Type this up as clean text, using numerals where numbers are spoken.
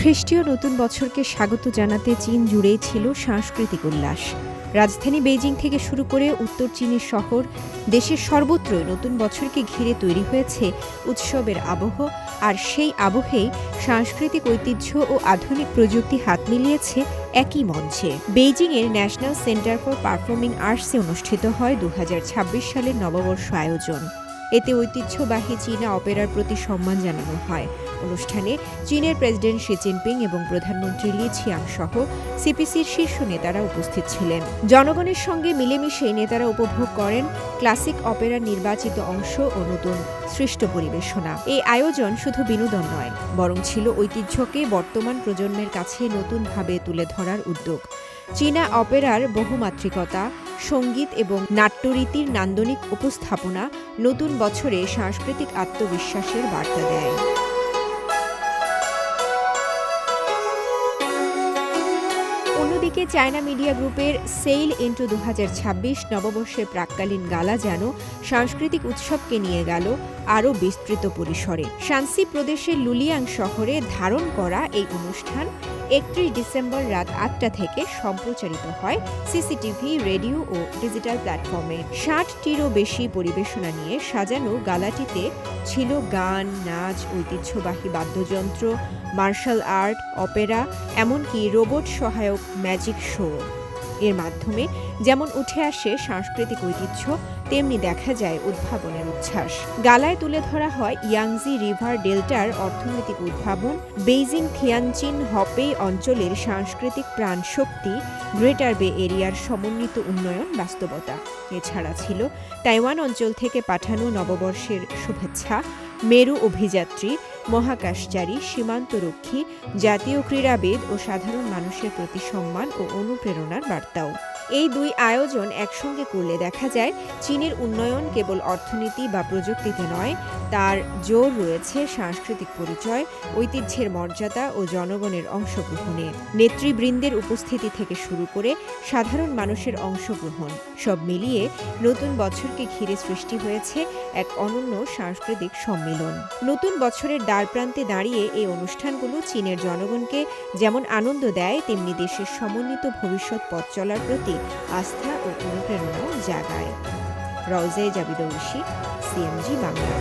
খ্রিস্টীয় নতুন বছরকে স্বাগত জানাতে চীন জুড়েই ছিল সাংস্কৃতিক উল্লাস। রাজধানী বেইজিং থেকে শুরু করে উত্তর চীনের শহর, দেশের সর্বত্রই নতুন বছরকে ঘিরে তৈরি হয়েছে উৎসবের আবহ। আর সেই আবহেই সাংস্কৃতিক ঐতিহ্য ও আধুনিক প্রযুক্তি হাত মিলিয়েছে একই মঞ্চে। বেইজিংয়ের ন্যাশনাল সেন্টার ফর পারফর্মিং আর্টসে অনুষ্ঠিত হয় 2026 সালের নববর্ষ আয়োজন। এতে ঐতিহ্যবাহী চীনা অপেরার প্রতি সম্মান জানানো হয়। অনুষ্ঠানে চীনের প্রেসিডেন্ট শি জিনপিং এবং প্রধানমন্ত্রী লি ছিয়াং সহ সিপিসির শীর্ষ নেতারা উপস্থিত ছিলেন। জনগণের সঙ্গে মিলেমিশে নেতারা উপভোগ করেন ক্লাসিক অপেরার নির্বাচিত অংশ ও নতুন সৃষ্ট পরিবেশনা। এই আয়োজন শুধু বিনোদন নয়, বরং ছিল ঐতিহ্যকে বর্তমান প্রজন্মের কাছে নতুনভাবে তুলে ধরার উদ্যোগ। চীনা অপেরার বহুমাত্রিকতা, সঙ্গীত এবং নাট্যরীতির নান্দনিক উপস্থাপনা নতুন বছরে সাংস্কৃতিক আত্মবিশ্বাসের বার্তা দেয়। অন্যদিকে চায়না মিডিয়া গ্রুপের সেইল ইন্টু 2026 নববর্ষের প্রাক্কালীন গালা যেন সাংস্কৃতিক উৎসবকে নিয়ে গেল আরও বিস্তৃত পরিসরে। শানসি প্রদেশের লুলিয়াং শহরে ধারণ করা এই অনুষ্ঠান 31 ডিসেম্বর রাত 8টা থেকে সম্প্রচারিত হয় সিসিটিভি, রেডিও ও ডিজিটাল প্ল্যাটফর্মে। 60টিরও বেশি পরিবেশনা নিয়ে সাজানো গালাটিতে ছিল গান, নাচ, ঐতিহ্যবাহী বাদ্যযন্ত্র, মার্শাল আর্ট, অপেরা, এমনকি রোবট সহায়ক ম্যাজিক শো। এর মাধ্যমে যেমন উঠে আসে সাংস্কৃতিক ঐতিহ্য, তেমনি দেখা যায় উদ্ভাবনের উচ্ছ্বাস। গালায় তুলে ধরা হয় ইয়াংজি রিভার ডেল্টার অর্থনৈতিক উদ্ভাবন, বেইজিং থিয়ানচিন হপেই অঞ্চলের সাংস্কৃতিক প্রাণশক্তি, গ্রেটার বে এরিয়ার সমন্বিত উন্নয়ন বাস্তবতা। এছাড়া ছিল তাইওয়ান অঞ্চল থেকে পাঠানো নববর্ষের শুভেচ্ছা, মেরু অভিযাত্রী, মহাকাশচারী, সীমান্তরক্ষী, জাতীয় ক্রীড়াবিদ ও সাধারণ মানুষের প্রতি সম্মান ও অনুপ্রেরণার বার্তাও। এই দুই আয়োজন একসঙ্গে করলে দেখা যায় চীনের উন্নয়ন কেবল অর্থনীতি বা প্রযুক্তিতে নয়, তার জোর রয়েছে সাংস্কৃতিক পরিচয়, ঐতিহ্যের মর্যাদা ও জনগণের অংশগ্রহণে। নেতৃবৃন্দের উপস্থিতি থেকে শুরু করে সাধারণ মানুষের অংশগ্রহণ, সব মিলিয়ে নতুন বছরকে ঘিরে সৃষ্টি হয়েছে এক অনন্য সাংস্কৃতিক সম্মিলন। নতুন বছরের দ্বারপ্রান্তে দাঁড়িয়ে এই অনুষ্ঠানগুলো চীনের জনগণকে যেমন আনন্দ দেয়, তেমনি দেশের সমন্বিত ভবিষ্যৎ পথ চলার প্রতি আস্থা ও অনুপ্রেরণাও জাগায়। রওজে জাবিদ ঐশী, সিএমজি বাংলা।